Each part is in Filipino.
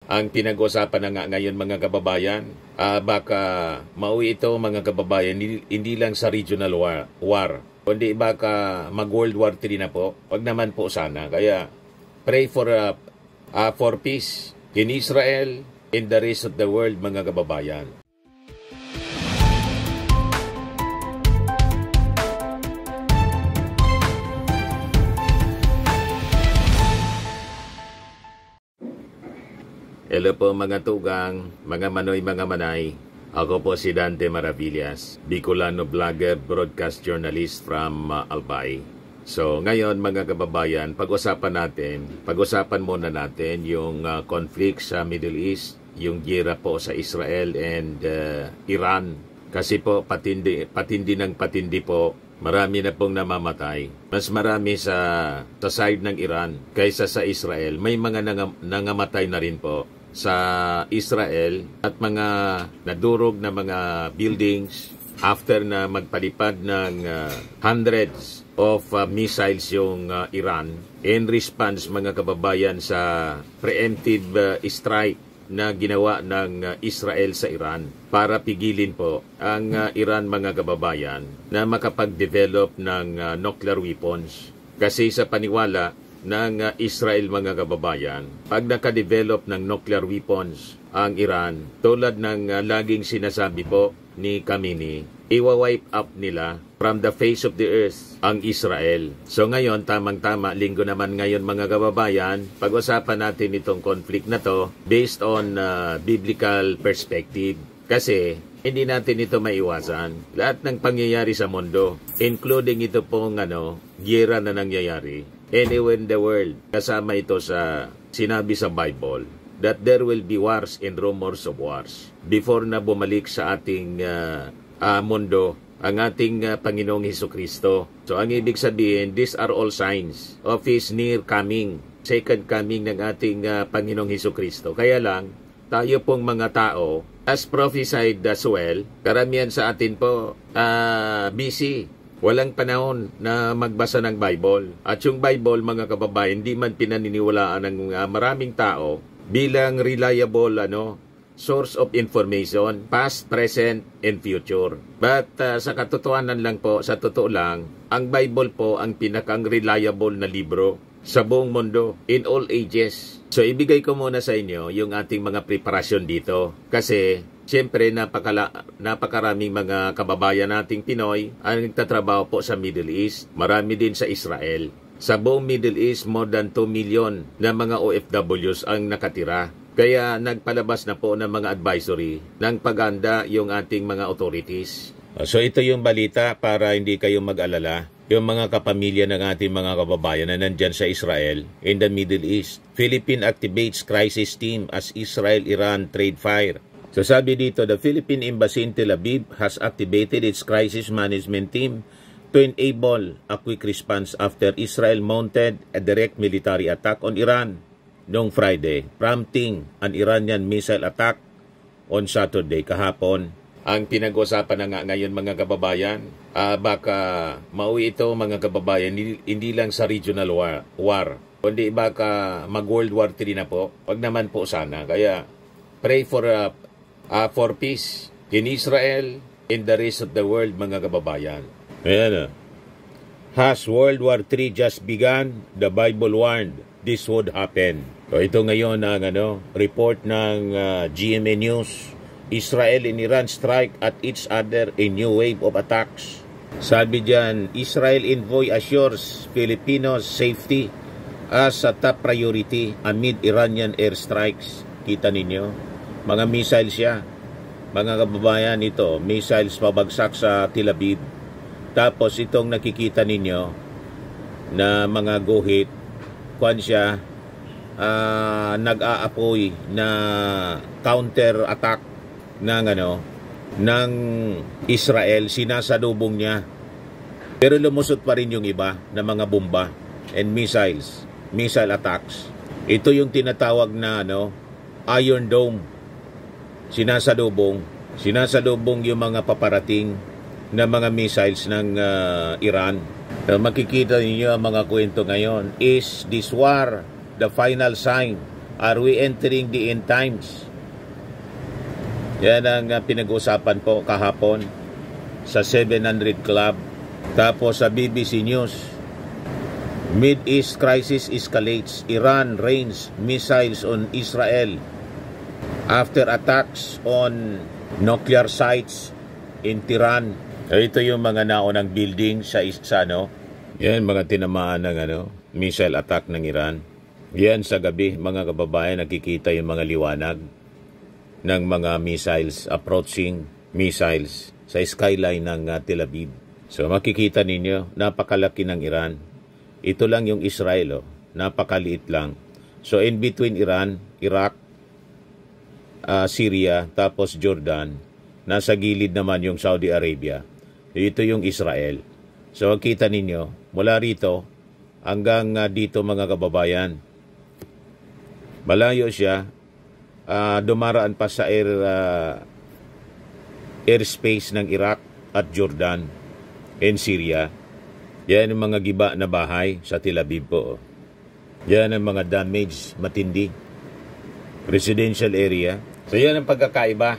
Ang pinag-usapan na nga ngayon mga kababayan, baka mauwi ito mga kababayan, hindi lang sa regional war, kundi baka mag-World War III na po. Wag naman po sana. Kaya pray for peace in Israel and the rest of the world mga kababayan. Hello po mga tugang, mga manoy, mga manay. Ako po si Dante Maravillas, Bicolano vlogger, broadcast journalist from Albay. So ngayon mga kababayan, pag-usapan muna natin yung conflict sa Middle East, yung giyera po sa Israel and Iran. Kasi po patindi po, marami na pong namamatay. Mas marami sa side ng Iran kaysa sa Israel. May mga nangamatay na rin po sa Israel at mga nadurog na mga buildings after na magpalipad ng hundreds of missiles yung Iran in response mga kababayan sa preemptive strike na ginawa ng Israel sa Iran para pigilin po ang Iran mga kababayan na makapag-develop ng nuclear weapons. Kasi sa paniwala ng Israel mga kababayan, pag nakadevelop ng nuclear weapons ang Iran, tulad ng laging sinasabi po ni Khamenei, iwa-wipe up nila from the face of the earth ang Israel. So ngayon, tamang-tama, linggo naman ngayon mga kababayan, pag-usapan natin itong conflict na to based on biblical perspective. Kasi hindi natin ito maiwasan. Lahat ng pangyayari sa mundo, including ito pong giyera na nangyayari anywhere in the world, kasama ito sa sinabi sa Bible that there will be wars and rumors of wars before na bumalik sa ating mundo ang ating Panginoong Hesukristo. So ang ibig sabihin, these are all signs of His near coming, second coming ng ating Panginoong Hesukristo. Kaya lang, tayo pong mga tao, as prophesied as well, karamihan sa atin po busy. Walang panahon na magbasa ng Bible. At yung Bible, mga kababayan, hindi man pinaniniwalaan ng maraming tao bilang reliable source of information, past, present, and future. But sa katotohanan lang po, sa totoo lang, ang Bible po ang pinakang reliable na libro sa buong mundo, in all ages. So ibigay ko muna sa inyo yung ating mga preparasyon dito. Kasi siyempre, napakaraming mga kababayan nating Pinoy ang nagtatrabaho po sa Middle East. Marami din sa Israel. Sa buong Middle East, more than 2 million na mga OFWs ang nakatira. Kaya nagpalabas na po ng mga advisory ng paganda yung ating mga authorities. So ito yung balita para hindi kayo mag-alala. Yung mga kapamilya ng ating mga kababayan na nandyan sa Israel in the Middle East. Philippines activates crisis team as Israel-Iran trade fire. So sabi dito, the Philippine Embassy in Tel Aviv has activated its crisis management team to enable a quick response after Israel mounted a direct military attack on Iran noong Friday, prompting an Iranian missile attack on Saturday kahapon. Ang pinag-usapan na nga ngayon mga kababayan, baka mauwi ito mga kababayan, hindi lang sa regional war, kundi baka mag-World War III na po. Wag naman po sana. Kaya pray for peace in Israel and the rest of the world mga kababayan. Ayan. Has World War III just begun? The Bible warned this would happen. So ito ngayon ang report ng GMA News. Israel and Iran strike at each other a new wave of attacks. Sabi dyan, Israel envoy assures Filipinos safety as a top priority amid Iranian airstrikes. Kita ninyo, mga missiles siya. Mga kababayan, ito, missiles pabagsak sa Tel Aviv. Tapos itong nakikita ninyo na mga guhit, kuwan siya, nag-aapoy na counter-attack ng Israel, sinasalubong niya. Pero lumusot pa rin yung iba na mga bomba and missile attacks. Ito yung tinatawag na Iron Dome. Sinasalubong yung mga paparating na mga missiles ng Iran. Makikita niyo ang mga kwento ngayon. Is this war the final sign Are we entering the end times? Yan ang pinag-usapan po kahapon sa 700 Club. Tapos sa BBC News, Mid-East crisis escalates. Iran rains missiles on Israel after attacks on nuclear sites in Tehran. Ito yung mga naunang building sa yan, mga tinamaan ng missile attack ng Iran. Yan sa gabi, mga kababayan, nakikita yung mga liwanag ng mga missiles, approaching missiles sa skyline ng Tel Aviv. So makikita ninyo, napakalaki ng Iran. Ito lang yung Israel, napakaliit lang. So in between Iran, Iraq, Syria, tapos Jordan, nasa gilid naman yung Saudi Arabia. Ito yung Israel. So kita ninyo, mula rito hanggang dito mga kababayan, malayo siya, dumaraan pa sa airspace ng Iraq at Jordan and Syria. Yan ang mga giba na bahay sa Tel Aviv po. Yan ang mga damage matindi. Residential area. So yan ang pagkakaiba.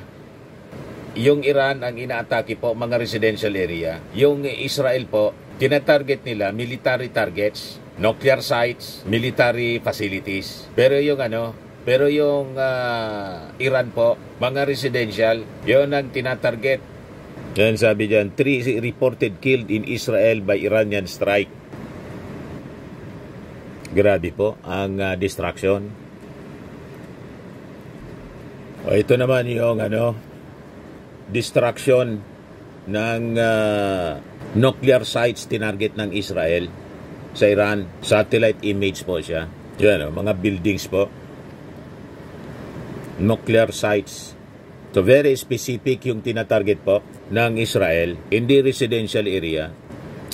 Yung Iran ang inaatake po mga residential area. Yung Israel po, tinatarget nila military targets, nuclear sites, military facilities. Pero yung Iran po, mga residential, yun ang tinatarget. Yan sabi dyan, 3 reported killed in Israel by Iranian strike. Grabe po ang destruction. O ito naman yung destruction ng nuclear sites tinarget ng Israel sa Iran. Satellite image po siya. Yan mga buildings po. Nuclear sites. So very specific yung tinatarget po ng Israel. Hindi residential area.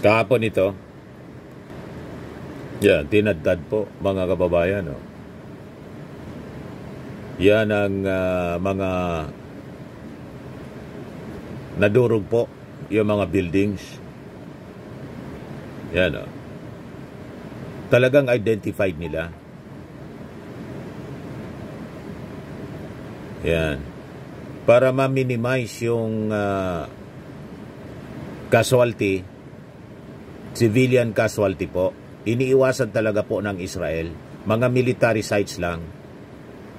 Kahapon ito. Yan, tinadtad po mga kababayan. Yan ang mga nadurog po yung mga buildings. Yan talagang identified nila. Yan. Para ma-minimize yung casualty, civilian casualty po, iniiwasan talaga po ng Israel. Mga military sites lang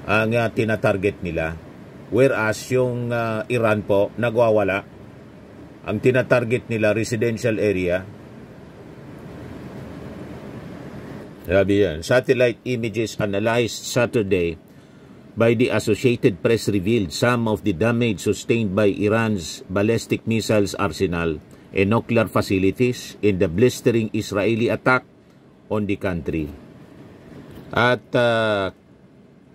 ang tinatarget nila. Whereas yung Iran po, nagwawala. Ang tinatarget nila, residential area. Sabi yan, satellite images analyzed Saturday by the Associated Press revealed some of the damage sustained by Iran's ballistic missiles arsenal and nuclear facilities in the blistering Israeli attack on the country. At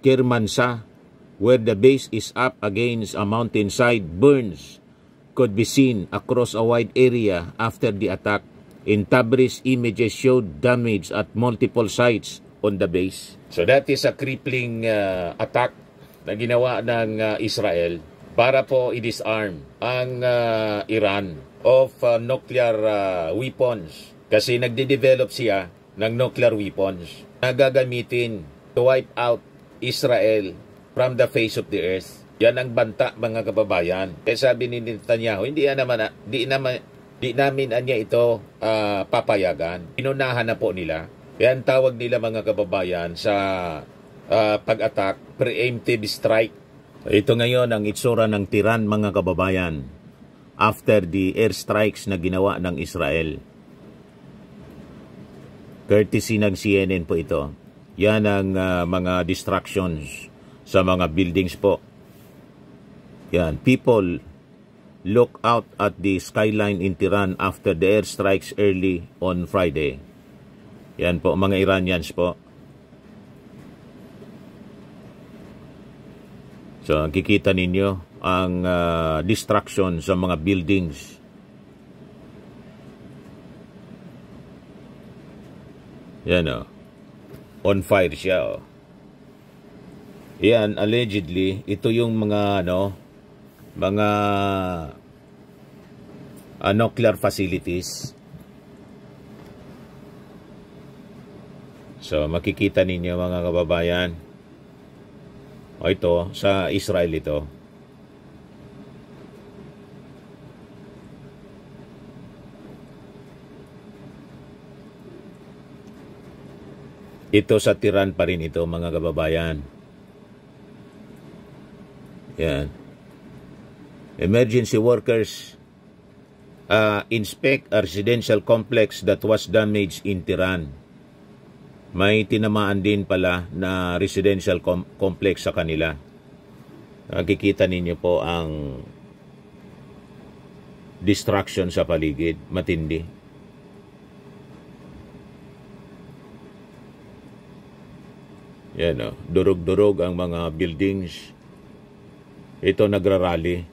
Kermanshah, where the base is up against a mountainside, burns could be seen across a wide area after the attack. In Tabriz, images showed damage at multiple sites on the base. So that is a crippling attack na ginawa ng Israel para po i-disarm ang Iran of nuclear weapons. Kasi nagde-develop siya ng nuclear weapons na gagamitin to wipe out Israel from the face of the earth. Yan ang banta mga kababayan. Kaya sabi ni Netanyahu, di namin anya ito papayagan. Inunahan na po nila. Yan tawag nila mga kababayan sa pag-attack, preemptive strike. Ito ngayon ang itsura ng Tehran mga kababayan after the airstrikes na ginawa ng Israel. Courtesy ng CNN po ito. Yan ang mga distractions sa mga buildings po. Yan, people look out at the skyline in Tehran after the airstrikes early on Friday. Yan po, mga Iranians po. So, kikita ninyo ang destruction sa mga buildings. Yan on fire siya Yan, allegedly, ito yung mga nuclear facilities. So makikita ninyo mga kababayan, O ito, sa Israel ito. Ito sa Tiran pa rin ito, mga kababayan. Yan. Emergency workers inspect a residential complex that was damaged in Tiran. May tinamaan din pala na residential complex sa kanila. Nakikita ninyo po ang destruction sa paligid. Matindi. Yan o, durog-durog ang mga buildings. Ito nagrarally.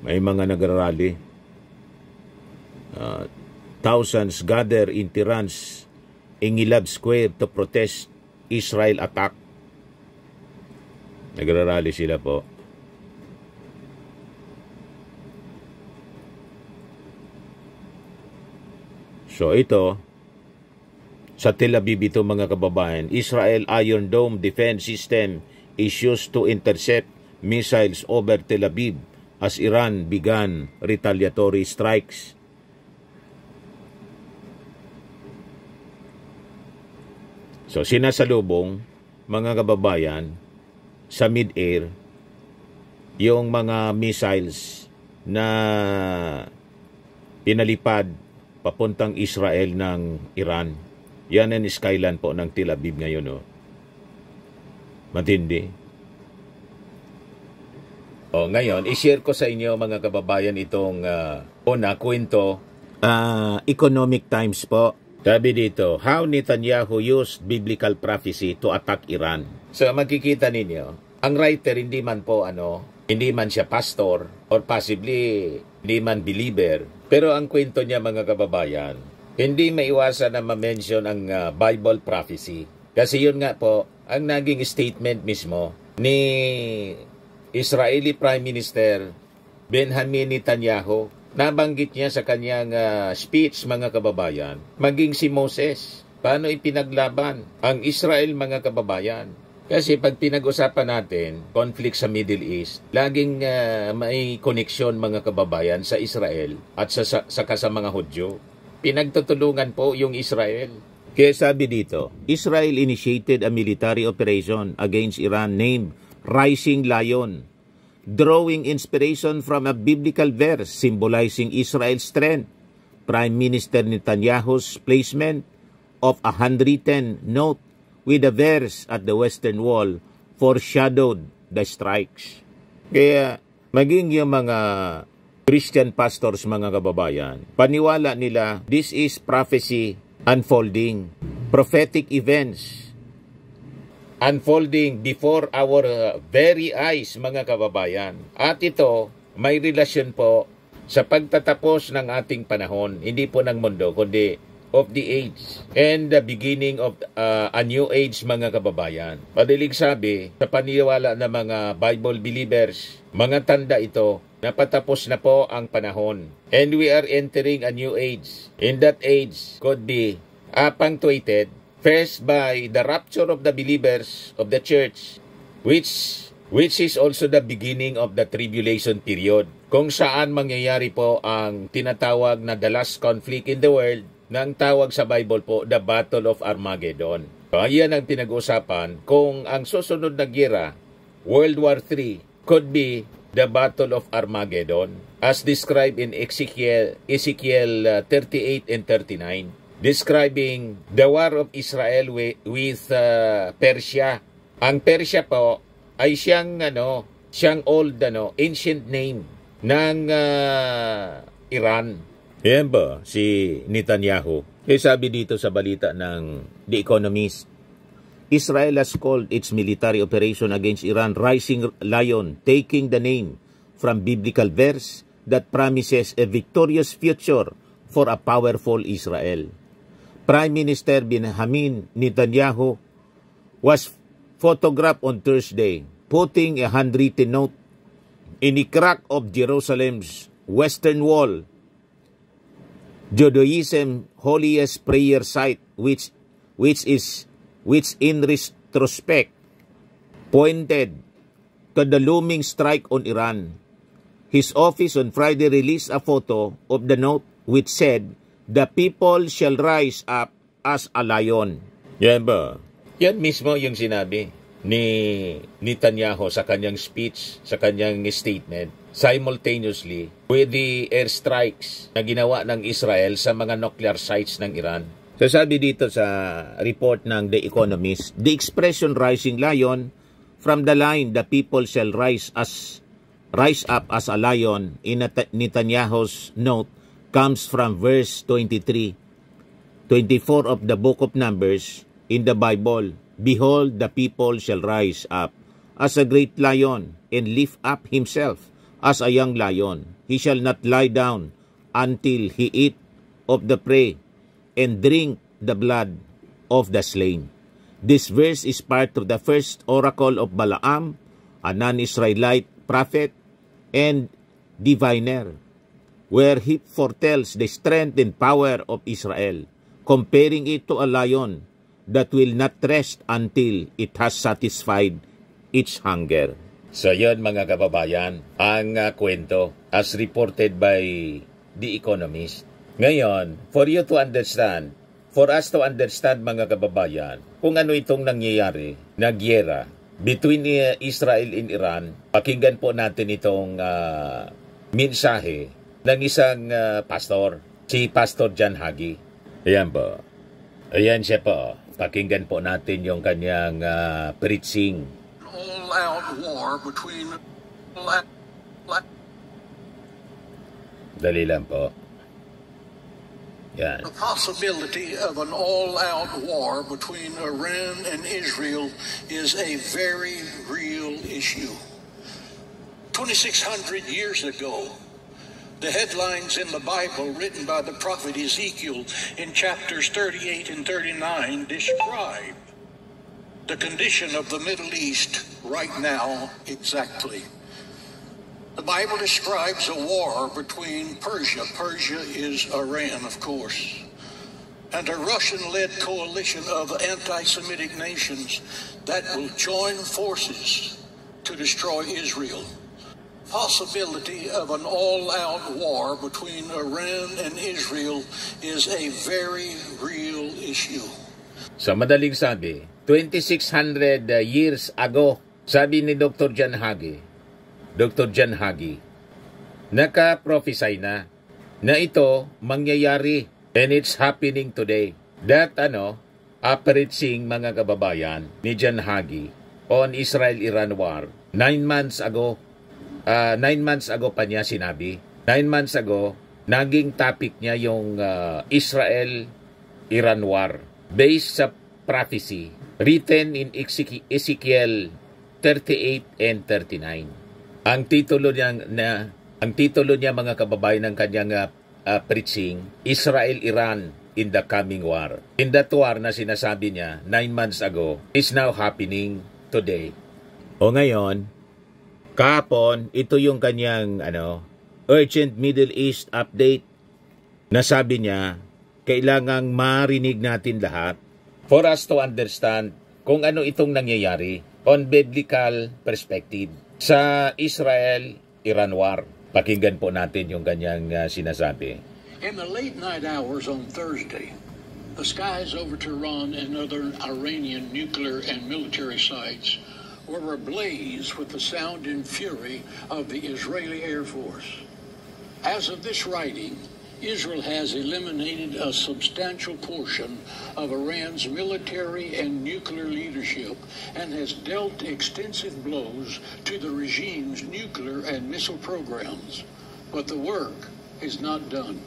May mga nagrarally. Thousands gather in Tiran's Engilab Square to protest Israel attack. Nagrarally sila po. So ito, sa Tel Aviv ito mga kababayan, Israel Iron Dome defense system is used to intercept missiles over Tel Aviv as Iran began retaliatory strikes. So sinasalubong mga kababayan sa mid-air yung mga missiles na pinalipad papuntang Israel ng Iran. Yan ang skyline po ng Tel Aviv ngayon. Oh. Matindi. Ngayon, i-share ko sa inyo mga kababayan itong una kwento. Economic Times po. Sabi dito, how Netanyahu used biblical prophecy to attack Iran. So makikita ninyo, ang writer hindi man siya pastor or possibly hindi man believer. Pero ang kwento niya mga kababayan, hindi maiwasan na ma-mention ang Bible prophecy. Kasi yun nga po, ang naging statement mismo ni Israeli Prime Minister Benjamin Netanyahu. Nabanggit niya sa kanyang speech mga kababayan, maging si Moses, paano ipinaglaban ang Israel mga kababayan. Kasi pag pinag-usapan natin, conflict sa Middle East, laging may koneksyon mga kababayan sa Israel at sa mga Hudyo. Pinagtutulungan po yung Israel. Kaya sabi dito, Israel initiated a military operation against Iran named Rising Lion, drawing inspiration from a biblical verse symbolizing Israel's strength. Prime Minister Netanyahu's placement of a handwritten note with a verse at the Western Wall foreshadowed the strikes. Kaya maging yung mga Christian pastors mga kababayan, paniwala nila this is prophecy unfolding, prophetic events unfolding before our very eyes mga kababayan. At ito may relasyon po sa pagtatapos ng ating panahon, hindi po ng mundo kundi of the age and the beginning of a new age mga kababayan. Madaling sabi, sa paniwala ng mga Bible believers, mga tanda ito na patapos na po ang panahon. And we are entering a new age. In that age could be punctuated first by the rapture of the believers of the church, which is also the beginning of the tribulation period, kung saan mangyayari po ang tinatawag na the last conflict in the world, na ang tawag sa Bible po, the Battle of Armageddon. So, yan ang pinag-usapan kung ang susunod na giyera, World War III, could be the Battle of Armageddon, as described in Ezekiel 38 and 39, describing the war of Israel with Persia. Ang Persia po ay siyang old ancient name ng Iran. Yan ba si Netanyahu? Sabi dito sa balita ng The Economist, Israel has called its military operation against Iran Rising Lion, taking the name from biblical verse that promises a victorious future for a powerful Israel. Prime Minister Benjamin Netanyahu was photographed on Thursday putting a handwritten note in a crack of Jerusalem's Western Wall, Judaism's holiest prayer site, which in retrospect pointed to the looming strike on Iran. His office on Friday released a photo of the note which said, "The people shall rise up as a lion." Yan ba? Yan mismo yung sinabi ni Netanyahu sa kanyang speech, sa kanyang statement, simultaneously with the airstrikes na ginawa ng Israel sa mga nuclear sites ng Iran. So sabi dito sa report ng The Economist, the expression rising lion from the line, "The people shall rise up as a lion" in Netanyahu's note comes from verse 23, 24 of the book of Numbers in the Bible. "Behold, the people shall rise up as a great lion and lift up himself as a young lion. He shall not lie down until he eat of the prey and drink the blood of the slain." This verse is part of the first oracle of Balaam, a non-Israelite prophet and diviner, where he foretells the strength and power of Israel, comparing it to a lion that will not rest until it has satisfied its hunger. So yun mga kababayan, ang kwento as reported by The Economist. Ngayon, for us to understand mga kababayan, kung ano itong nangyayari na gyera between Israel and Iran, pakinggan po natin itong mensahe ng isang pastor, si Pastor John Hagee. Ayan po. Ayan siya po. Pakinggan po natin yung kanyang preaching. All-out war between... Dali lang po. Yan. The possibility of an all-out war between Iran and Israel is a very real issue. 2,600 years ago, the headlines in the Bible written by the prophet Ezekiel in chapters 38 and 39 describe the condition of the Middle East right now exactly. The Bible describes a war between Persia. Persia is Iran, of course, and a Russian-led coalition of anti-Semitic nations that will join forces to destroy Israel. Possibility of an all-out war between Iran and Israel is a very real issue. Sa madaling sabi, 2,600 years ago, sabi ni Dr. John Hagee, naka-prophesy na ito mangyayari and it's happening today. That preaching mga kababayan ni John Hagee on Israel-Iran war 9 months ago. 9 months ago pa niya sinabi. 9 months ago, naging topic niya yung Israel-Iran war based sa prophecy written in Ezekiel 38 and 39. Ang titulo niya mga kababayan ng kanyang preaching, Israel-Iran in the coming war. In that war na sinasabi niya 9 months ago is now happening today. O ngayon, kahapon, ito yung kanyang urgent Middle East update na sabi niya, kailangang marinig natin lahat for us to understand kung ano itong nangyayari on biblical perspective sa Israel-Iran war. Pakinggan po natin yung kanyang sinasabi. In the late night hours on Thursday, the skies over Tehran and other Iranian nuclear and military sites were ablaze with the sound and fury of the Israeli Air Force. As of this writing, Israel has eliminated a substantial portion of Iran's military and nuclear leadership and has dealt extensive blows to the regime's nuclear and missile programs. But the work is not done.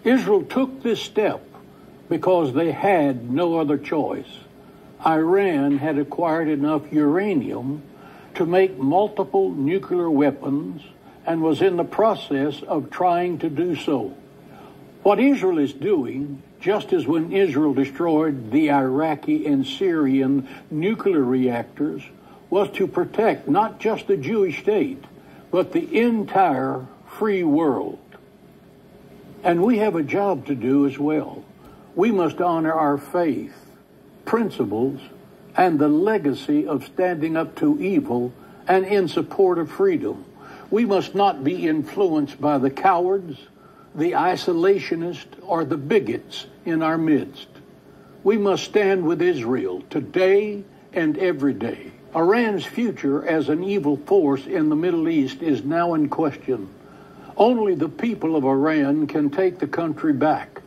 Israel took this step because they had no other choice. Iran had acquired enough uranium to make multiple nuclear weapons and was in the process of trying to do so. What Israel is doing, just as when Israel destroyed the Iraqi and Syrian nuclear reactors, was to protect not just the Jewish state, but the entire free world. And we have a job to do as well. We must honor our faith, principles, and the legacy of standing up to evil and in support of freedom. We must not be influenced by the cowards, the isolationists, or the bigots in our midst. We must stand with Israel today and every day. Iran's future as an evil force in the Middle East is now in question. Only the people of Iran can take the country back.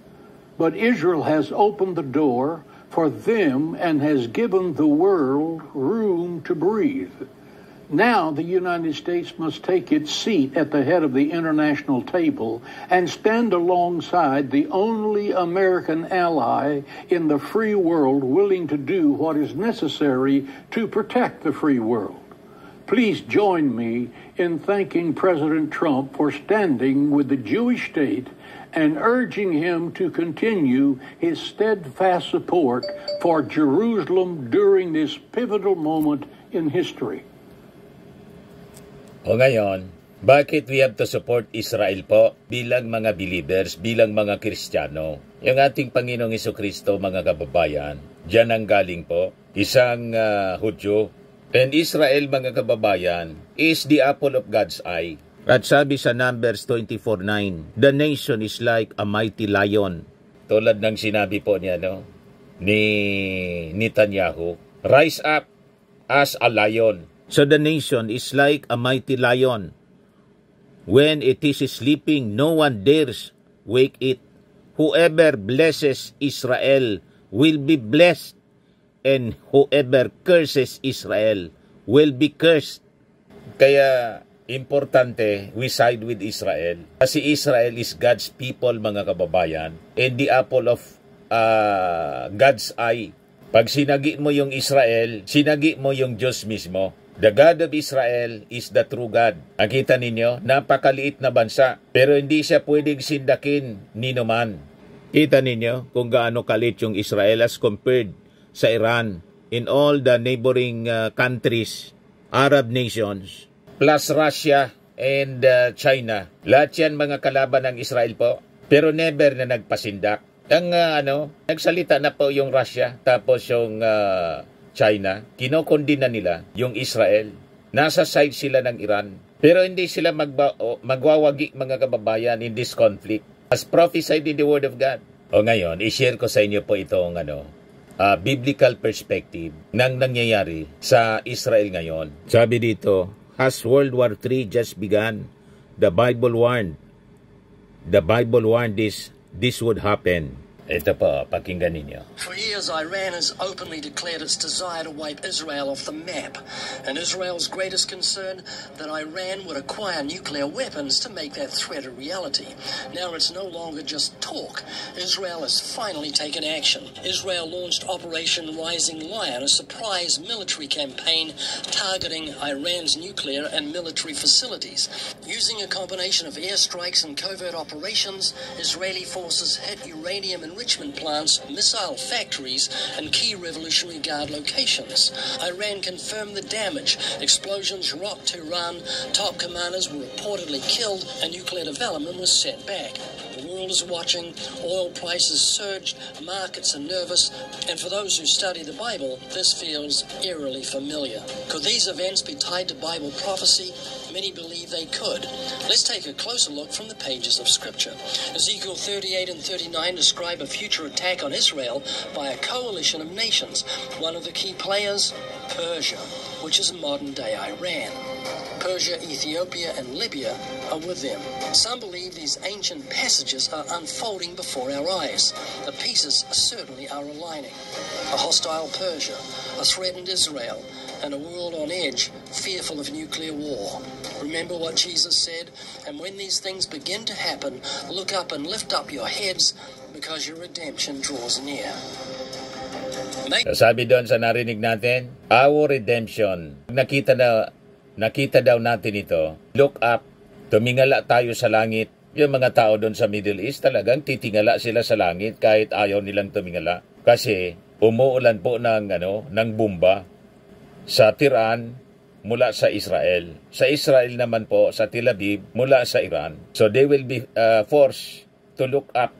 But Israel has opened the door for them and has given the world room to breathe. Now the United States must take its seat at the head of the international table and stand alongside the only American ally in the free world willing to do what is necessary to protect the free world. Please join me in thanking President Trump for standing with the Jewish state and urging him to continue his steadfast support for Jerusalem during this pivotal moment in history. O ngayon, bakit we have to support Israel po bilang mga believers, bilang mga Kristiyano? Yung ating Panginoong Jesucristo, mga kababayan, diyan ang galing po, isang Hudyo. And Israel, mga kababayan, is the apple of God's eye. At sabi sa Numbers 24:9, the nation is like a mighty lion. Tulad ng sinabi po niya, ni Netanyahu, rise up as a lion. So the nation is like a mighty lion. When it is sleeping, no one dares wake it. Whoever blesses Israel will be blessed, and whoever curses Israel will be cursed. Kaya importante, we side with Israel. Kasi Israel is God's people, mga kababayan, and the apple of God's eye. Pag sinagi mo yung Israel, sinagi mo yung Diyos mismo. The God of Israel is the true God. Nakita ninyo, napakaliit na bansa, pero hindi siya pwedeng sindakin ni naman. Kita ninyo kung gaano kalit yung Israel as compared sa Iran in all the neighboring countries, Arab nations, plus Russia and China. Lahat yan mga kalaban ng Israel po, pero never na nagpasindak. Ang nagsalita na po yung Russia, tapos yung China, kinokondina nila yung Israel. Nasa side sila ng Iran. Pero hindi sila magwawagi, mga kababayan, in this conflict. As prophesied in the Word of God. O ngayon, i-share ko sa inyo po itong biblical perspective ng nangyayari sa Israel ngayon. Sabi dito, has World War III just begun? The Bible warned this would happen. Ito po, pakinggan ninyo. For years, Iran has openly declared its desire to wipe Israel off the map. And Israel's greatest concern that Iran would acquire nuclear weapons to make that threat a reality. Now it's no longer just talk. Israel has finally taken action. Israel launched Operation Rising Lion, a surprise military campaign targeting Iran's nuclear and military facilities. Using a combination of airstrikes and covert operations, Israeli forces hit uranium enrichment plants, missile factories, and key Revolutionary Guard locations. Iran confirmed the damage. Explosions rocked Tehran, top commanders were reportedly killed, and nuclear development was set back. The world is watching, oil prices surged, markets are nervous, and for those who study the Bible, this feels eerily familiar. Could these events be tied to Bible prophecy? Many believe they could. Let's take a closer look from the pages of Scripture. Ezekiel 38 and 39 describe a future attack on Israel by a coalition of nations. One of the key players, Persia, which is modern-day Iran. Persia, Ethiopia, and Libya are with them. Some believe these ancient passages are unfolding before our eyes. The pieces certainly are aligning. A hostile Persia, a threatened Israel, and a world on edge, fearful of nuclear war. Remember what Jesus said, and when these things begin to happen, look up and lift up your heads, because your redemption draws near. Sabi doon sa narinig natin, our redemption. Nakita daw natin ito. Look up, tumingala tayo sa langit. Yung mga tao doon sa Middle East talagang titingala sila sa langit kahit ayaw nilang tumingala. Kasi umuulan po ng bomba sa Tehran mula sa Israel. Sa Israel naman po, sa Tel Aviv mula sa Iran. So they will be forced to look up.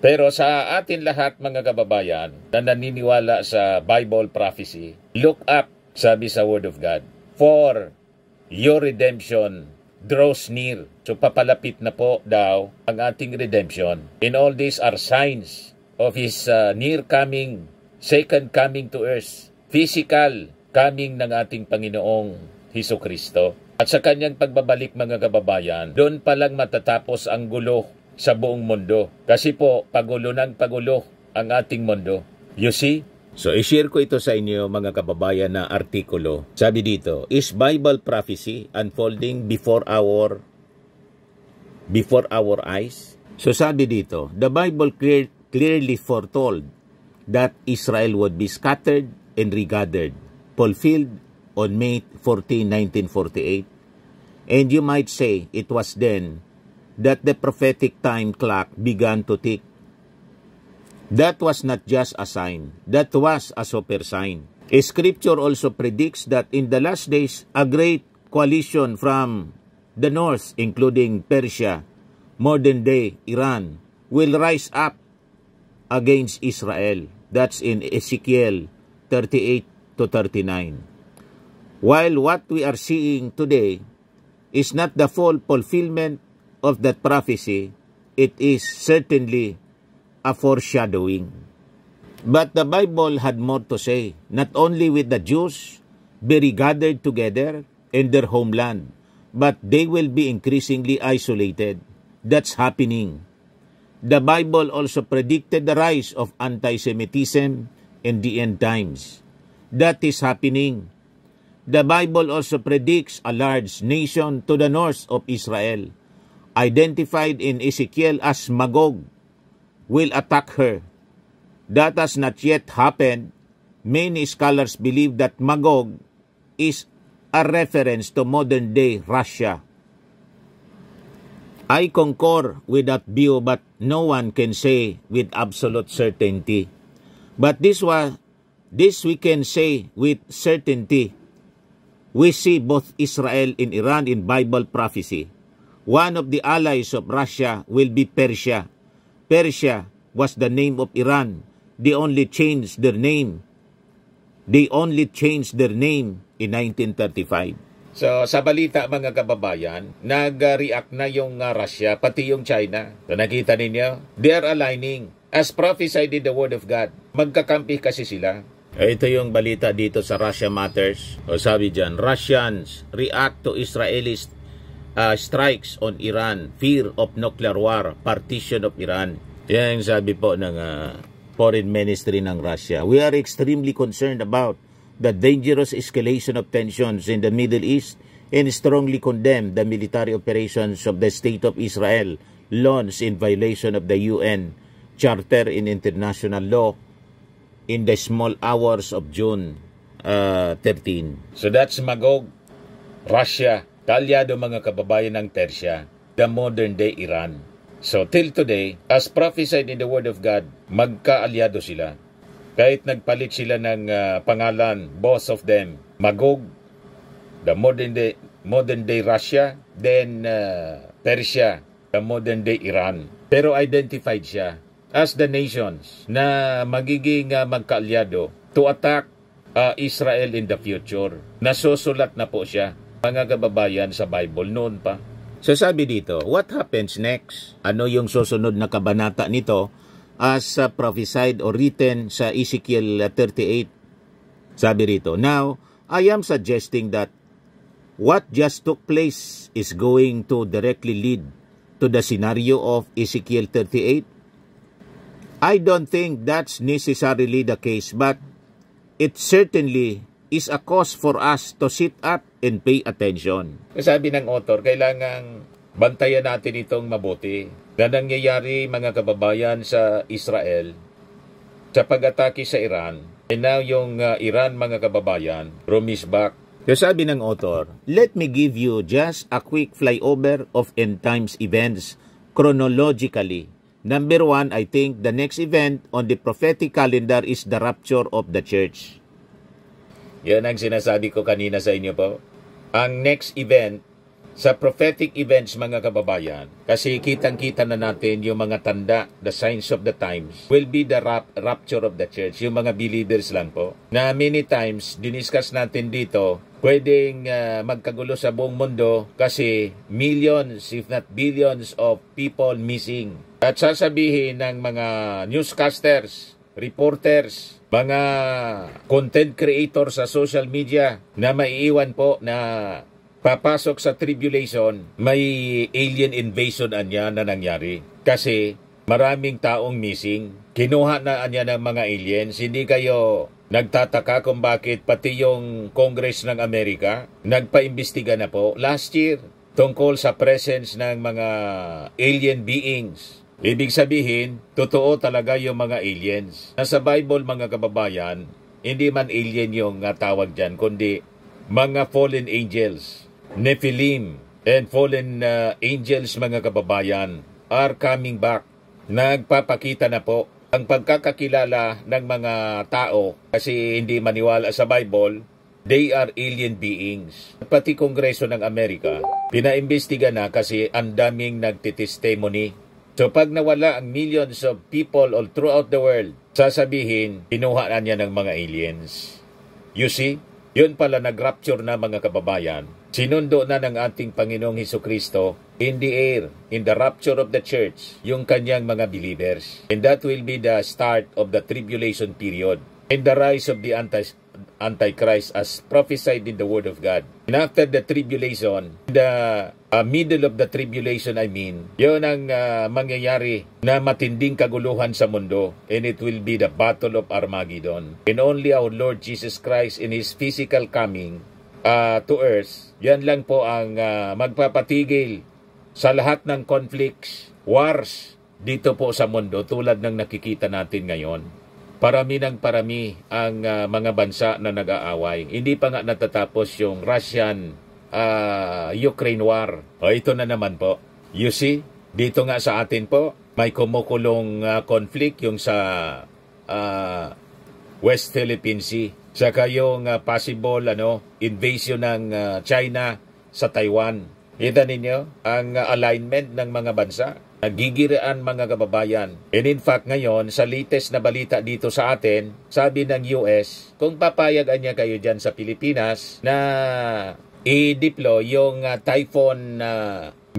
Pero sa atin lahat mga kababayan na naniniwala sa Bible prophecy, look up, sabi sa Word of God, for your redemption draws near. So papalapit na po daw ang ating redemption. And all these are signs of His near coming, second coming to earth, physical coming ng ating Panginoong Hesukristo. At sa kanyang pagbabalik mga kababayan, doon pa lang matatapos ang gulo sa buong mundo. Kasi po, pagulo ng pagulo ang ating mundo. You see? So, i-share ko ito sa inyo mga kababayan na artikulo. Sabi dito, is Bible prophecy unfolding before our eyes? So, sabi dito, the Bible clearly foretold that Israel would be scattered and regathered, fulfilled on May 14, 1948. And you might say it was then that the prophetic time clock began to tick. That was not just a sign, that was a super sign. Scripture also predicts that in the last days, a great coalition from the north, including Persia, modern-day Iran, will rise up against Israel. That's in Ezekiel 38 to 39. While what we are seeing today is not the full fulfillment of that prophecy, it is certainly a foreshadowing. But the Bible had more to say, not only with the Jews be regathered together in their homeland, but they will be increasingly isolated. That's happening. The Bible also predicted the rise of anti-Semitism in the end times. That is happening. The Bible also predicts a large nation to the north of Israel, identified in Ezekiel as Magog, will attack her. That has not yet happened. Many scholars believe that Magog is a reference to modern-day Russia. I concur with that view, but no one can say with absolute certainty. But this we can say with certainty. We see both Israel and Iran in Bible prophecy. One of the allies of Russia will be Persia. Persia was the name of Iran. They only changed their name. In 1935. So, sa balita mga kababayan, nag-react na yung Russia, pati yung China. So, nakita ninyo? They are aligning. As prophesied in the Word of God, magkakampi kasi sila. Ito yung balita dito sa Russia Matters. O sabi dyan, Russians react to Israelis strikes on Iran, fear of nuclear war, partition of Iran. Yan yung sabi po ng Foreign Ministry ng Russia. We are extremely concerned about the dangerous escalation of tensions in the Middle East and strongly condemn the military operations of the State of Israel launched in violation of the UN Charter in international law in the small hours of June 13. So that's Magog, Russia, kalyado mga kababayan ng Persia, the modern day Iran. So till today, as prophesied in the Word of God, magkaalyado sila. Kahit nagpalit sila ng pangalan, both of them, Magog, the modern day Russia, then Persia, the modern day Iran. Pero identified siya as the nations na magiging magkaalyado to attack Israel in the future. Nasusulat na po siya, mga kababayan, sa Bible noon pa. So sabi dito, what happens next? Ano yung susunod na kabanata nito as prophesied or written sa Ezekiel 38? Sabi rito, now, I am suggesting that what just took place is going to directly lead to the scenario of Ezekiel 38. I don't think that's necessarily the case, but it certainly is a cause for us to sit up and pay attention. Sabi ng author, kailangang bantayan natin itong mabuti na nangyayari mga kababayan sa Israel sa pag-atake sa Iran. And now yung Iran mga kababayan, rumisback. So sabi ng author, let me give you just a quick flyover of end times events chronologically. Number 1, I think the next event on the prophetic calendar is the rapture of the church. Yan ang sinasabi ko kanina sa inyo po. Ang next event sa prophetic events mga kababayan, kasi kitang-kita na natin yung mga tanda, the signs of the times, will be the rapture of the church, yung mga believers lang po. Na many times, diniscuss natin dito, pwedeng magkagulo sa buong mundo kasi millions, if not billions of people missing. At sasabihin ng mga newscasters, reporters, mga content creators sa social media na maiiwan po na papasok sa tribulation, may alien invasion anya na nangyari. Kasi maraming taong missing. Kinuha na anya ng mga aliens. Hindi kayo nagtataka kung bakit pati yung Congress ng Amerika nagpaimbestiga na po last year tungkol sa presence ng mga alien beings. Ibig sabihin, totoo talaga yung mga aliens. Nasa Bible mga kababayan, hindi man alien yung tawag dyan, kundi mga fallen angels. Nephilim and fallen angels mga kababayan are coming back. Nagpapakita na po ang pagkakakilala ng mga tao kasi hindi maniwala sa Bible, they are alien beings. Pati Kongreso ng Amerika, pinaimbestiga na kasi ang daming nagtitestimony. So pag nawala ang millions of people all throughout the world, sasabihin, kinuha na niya ng mga aliens. You see? Yun pala nag-rapture na mga kababayan. Sinundo na ng ating Panginoong Hesukristo in the air, in the rapture of the church, yung kanyang mga believers. And that will be the start of the tribulation period and the rise of the Antichrist as prophesied in the Word of God. And after the tribulation, the middle of the tribulation, yun ang mangyayari na matinding kaguluhan sa mundo, and it will be the Battle of Armageddon. And only our Lord Jesus Christ in His physical coming to earth, yan lang po ang magpapatigil sa lahat ng conflicts, wars dito po sa mundo tulad ng nakikita natin ngayon. Parami ng parami ang mga bansa na nag-aaway. Hindi pa nga natatapos yung Russian-Ukraine war. O ito na naman po. You see, dito nga sa atin po, may kumukulong conflict yung sa West Philippine Sea. Saka yung possible invasion ng China sa Taiwan. Kita ninyo ang alignment ng mga bansa. Nagigiraan mga kababayan. And in fact ngayon, sa latest na balita dito sa atin, sabi ng US, kung papayagan niya kayo dyan sa Pilipinas na i-deploy yung Typhoon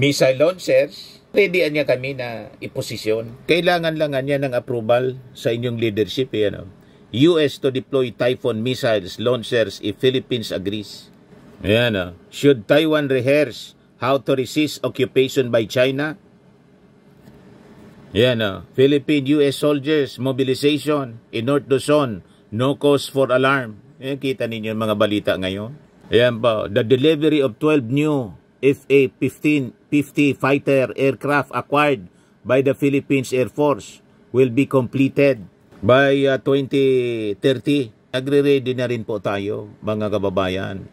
missile launchers, ready niya kami na iposisyon. Kailangan lang niya ng approval sa inyong leadership. US to deploy Typhoon missiles launchers if Philippines agrees. Should Taiwan rehearse how to resist occupation by China? Philippine-US soldiers mobilization in North Luzon, no cause for alarm. Kita ninyo yung mga balita ngayon. Ayan po, the delivery of 12 new FA-1550 fighter aircraft acquired by the Philippines Air Force will be completed by 2030. Nagre-ready na rin po tayo, mga kababayan.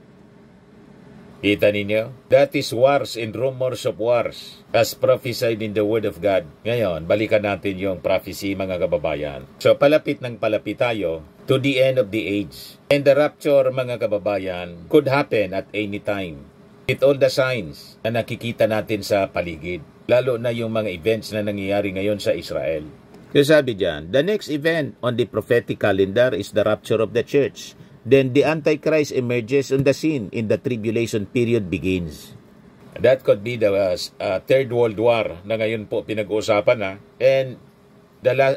Kita ninyo? That is wars and rumors of wars as prophesied in the Word of God. Ngayon, balikan natin yung prophecy mga kababayan. So, palapit ng palapit tayo to the end of the age. And the rapture mga kababayan could happen at any time. With all the signs na nakikita natin sa paligid. Lalo na yung mga events na nangyayari ngayon sa Israel. Kaya sabi dyan, the next event on the prophetic calendar is the rapture of the church. Then the Antichrist emerges on the scene in the tribulation period begins. That could be the Third World War na ngayon po pinag-uusapan na. And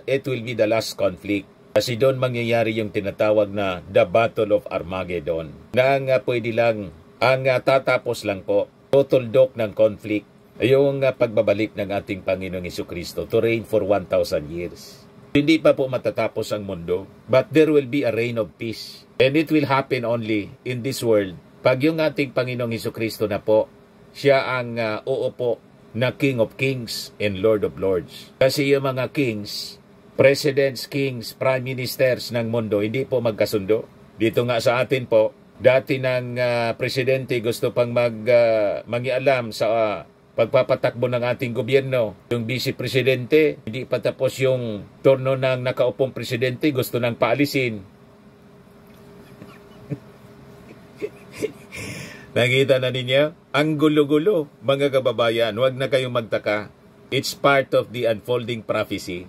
it will be the last conflict. Kasi doon mangyayari yung tinatawag na the Battle of Armageddon. Na pwede lang, ang tatapos lang po, total dock ng conflict, yung pagbabalik ng ating Panginoong Hesukristo to reign for 1,000 years. Hindi pa po matatapos ang mundo, but there will be a reign of peace. And it will happen only in this world. Pag yung ating Panginoong Hesukristo na po, siya ang uupo na King of Kings and Lord of Lords. Kasi yung mga kings, presidents, kings, prime ministers ng mundo, hindi po magkasundo. Dito nga sa atin po, dati ng presidente gusto pang mangialam sa pagpapatakbo ng ating gobyerno. Yung vice-presidente, hindi pa tapos yung turno ng nakaupong presidente, gusto nang paalisin. Nakita na ninyo? Ang gulo-gulo, mga kababayan. Huwag na kayong magtaka. It's part of the unfolding prophecy.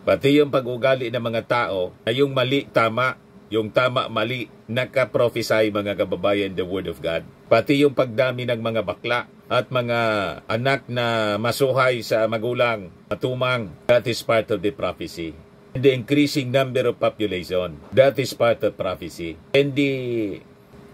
Pati yung pag-ugali ng mga tao na yung mali, tama. Yung tama, mali. Nakaprophesy, mga kababayan, the Word of God. Pati yung pagdami ng mga bakla at mga anak na masuhay sa magulang, matumang. That is part of the prophecy. And the increasing number of population. That is part of prophecy. And the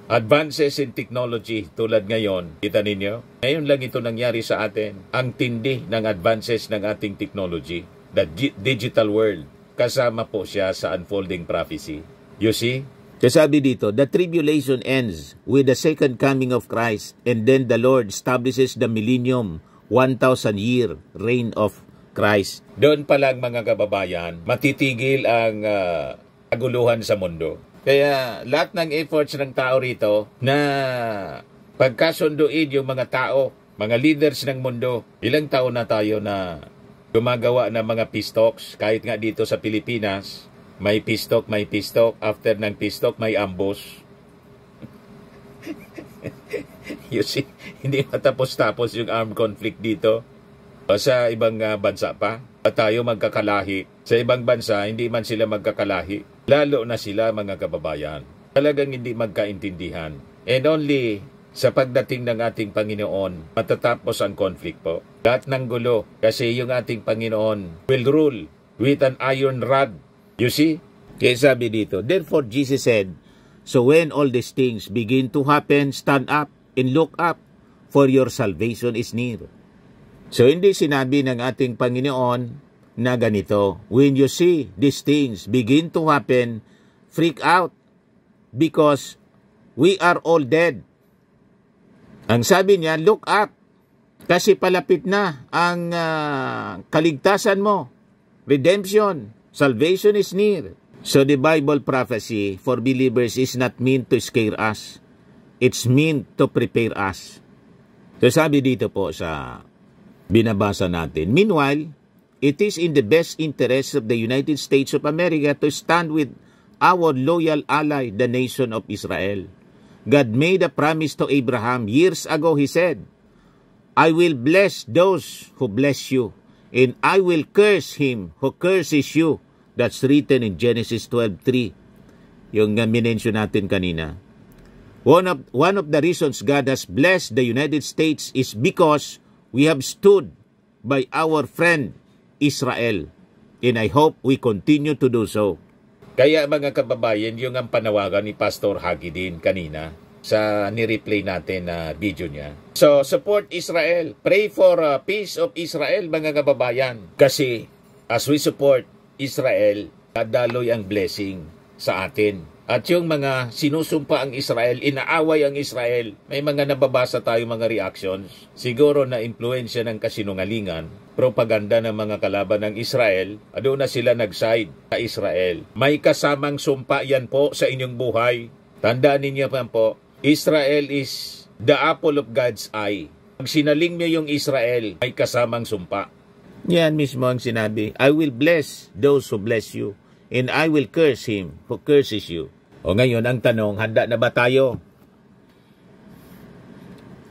advances in technology tulad ngayon, kita ninyo? Ngayon lang ito nangyari sa atin. Ang tindi ng advances ng ating technology, the digital world, kasama po siya sa unfolding prophecy. You see? Sabi dito, the tribulation ends with the second coming of Christ, and then the Lord establishes the millennium, 1,000-year reign of Christ. Doon pa lang, mga kababayan, matitigil ang kaguluhan sa mundo. Kaya lahat ng efforts ng tao rito na pagkasunduin yung mga tao, mga leaders ng mundo, ilang taon na tayo na gumagawa ng mga peace talks, kahit nga dito sa Pilipinas, may peace talk, after ng peace talk, may ambush. You see, hindi matapos-tapos yung armed conflict dito. Sa ibang bansa pa, tayo magkakalahi. Sa ibang bansa, hindi man sila magkakalahi. Lalo na sila, mga kababayan. Talagang hindi magkaintindihan. And only sa pagdating ng ating Panginoon, matatapos ang conflict po. Lahat ng gulo, kasi yung ating Panginoon will rule with an iron rod. You see? Kaya sabi dito, therefore Jesus said, so when all these things begin to happen, stand up and look up, for your salvation is near. So hindi sinabi ng ating Panginoon na ganito, when you see these things begin to happen, freak out because we are all dead. Ang sabi niya, look up kasi palapit na ang kaligtasan mo. Redemption, salvation is near. So the Bible prophecy for believers is not meant to scare us. It's meant to prepare us. So sabi dito po sa binabasa natin, meanwhile, it is in the best interest of the United States of America to stand with our loyal ally, the nation of Israel. God made a promise to Abraham years ago. He said, I will bless those who bless you, and I will curse him who curses you. That's written in Genesis 12:3. Yung minention natin kanina. One of the reasons God has blessed the United States is because we have stood by our friend Israel. And I hope we continue to do so. Kaya mga kababayan, yung ang panawagan ni Pastor Hagi din kanina sa ni-replay natin na video niya. So, support Israel. Pray for peace of Israel, mga kababayan. Kasi as we support Israel, dadaloy ang blessing sa atin. At yung mga sinusumpa ang Israel, inaaway ang Israel, may mga nababasa tayo mga reactions. Siguro na impluensya ng kasinungalingan, propaganda ng mga kalaban ng Israel, doon na sila nag-side sa Israel. May kasamang sumpa yan po sa inyong buhay. Tandaan ninyo pa po, Israel is the apple of God's eye. Pag sinaling nyo yung Israel, may kasamang sumpa. Yan mismo ang sinabi, I will bless those who bless you, and I will curse him who curses you. O ngayon, ang tanong, handa na ba tayo?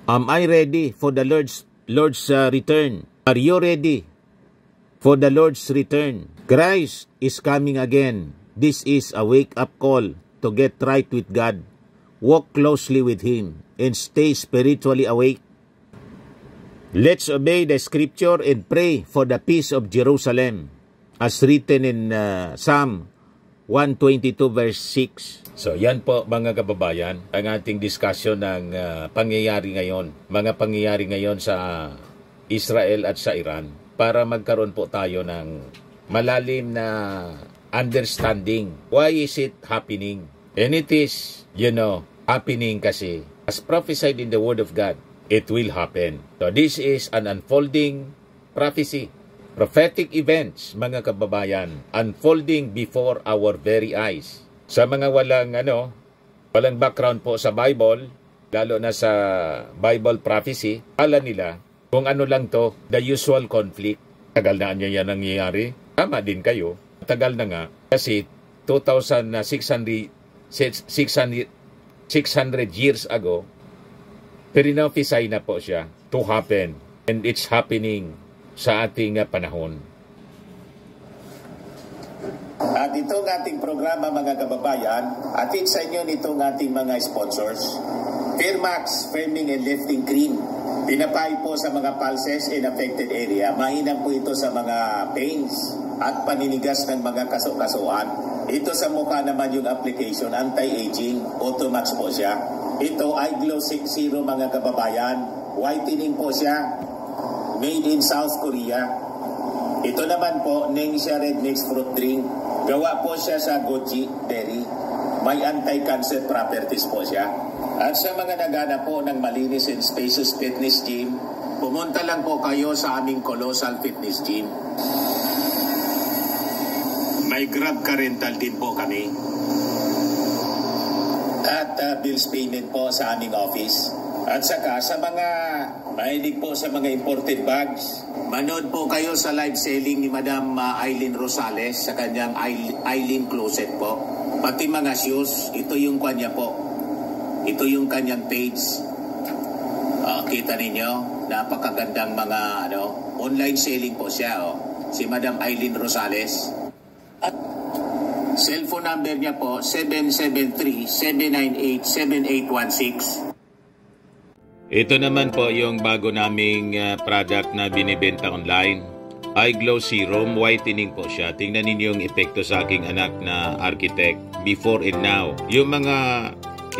Am I ready for the Lord's return? Are you ready for the Lord's return? Christ is coming again. This is a wake-up call to get right with God. Walk closely with Him and stay spiritually awake. Let's obey the scripture and pray for the peace of Jerusalem, as written in Psalm 122 verse 6. So yan po mga kababayan, ang ating discussion ng pangyayari ngayon. Mga pangyayari ngayon sa Israel at sa Iran, para magkaroon po tayo ng malalim na understanding. Why is it happening? And it is, happening kasi as prophesied in the Word of God, it will happen. So this is an unfolding prophecy. Prophetic events, mga kababayan, unfolding before our very eyes. Sa mga walang background po sa Bible, lalo na sa Bible prophecy, ala nila kung ano lang to, the usual conflict. Tagal na yan nangyayari. Tama din kayo. Tagal na nga kasi 2,600 600 years ago, pinofisay na po siya to happen. And it's happening sa ating panahon. At itong ating programa, mga kababayan, atid sa inyo nitong ating mga sponsors. Fairmax Firming and Lifting Cream. Pinapay po sa mga pulses in affected area. Mainam po ito sa mga pains at paninigas ng mga kaso-kasuan. Ito sa mukha naman yung application, anti-aging, Automax po siya. Ito, iGlow 60 mga kababayan. Whitening po siya. Made in South Korea. Ito naman po, Ningxia Red Mix Fruit Drink. Gawa po siya sa goji berry. May anti-cancer properties po siya. At sa mga nagana po ng malinis and spacious fitness gym, pumunta lang po kayo sa aming Colossal Fitness Gym. May Grab ka rental din po kami. At bills payment po sa aming office. At saka sa mga mahilig po sa mga imported bags, manood po kayo sa live selling ni Madam Aileen Rosales sa kanyang Aileen Closet po. Pati mga shoes, ito yung kanya po. Ito yung kanyang page. Kita ninyo, napakagandang mga online selling po siya. Si Madam Aileen Rosales. At cellphone number niya po, 773-798-7816. Ito naman po yung bago naming product na binibenta online. iGlow Serum Whitening po siya. Tingnan ninyo yung epekto sa aking anak na architect before and now. Yung mga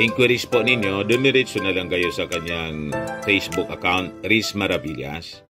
inquiries po ninyo, dumiretso na lang kayo sa kanyang Facebook account, Riz Maravillas.